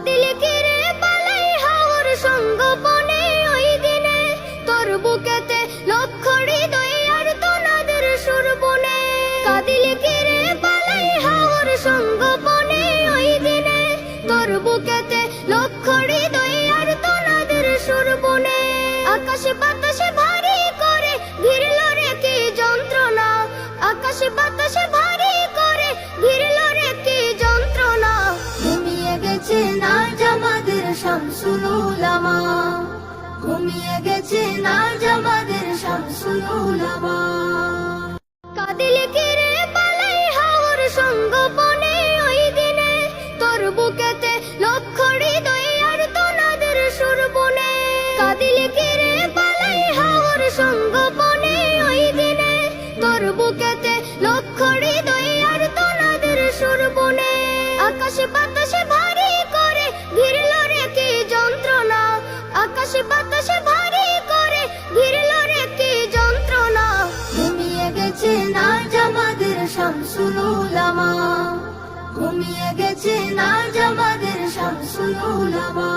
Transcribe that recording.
কাদিল কিরে পালাই হাওর সঙ্গোপনে ওই দিনে তোর বুকেতে লক্ষ হৃদয় আর তোনাদের সুর বনে। কাদিল কিরে পালাই হাওর সঙ্গোপনে ওই দিনে তোর বুকেতে লক্ষ হৃদয় আর তোনাদের সুর বনে। আকাশে বাতাসে ভারী করে ঘিরল রে কি যন্ত্রণা, আকাশে বাতাসে ভারী করে ঘিরল রে কি যন্ত্রণা। ঘুমিয়ে গেছে না জামাদের শামসুল উলামা, ঘুমিয়ে গেছে না জামাদের শামসুল উলামা। কাদিল কিরে পালাই হাওর সঙ্গোপনে ওই দিনে তোর বুকেতে লক্ষ হৃদয় আর তোনাদের সুর বনে। কাদিল কিরে পালাই হাওর সঙ্গোপনে ওই দিনে তোর বুকেতে লক্ষ হৃদয় আর তোনাদের সুর বনে। আকাশে বাতাসে ভারী করে ঘিরল রে কি যন্ত্রণা, আকাশে বাতাসে ভারী করে ঘিরল রে কি যন্ত্রণা। ঘুমিয়ে গেছে না জামাদের শামসুল উলামা, ঘুমিয়ে গেছে না জামাদের শামসুল উলামা।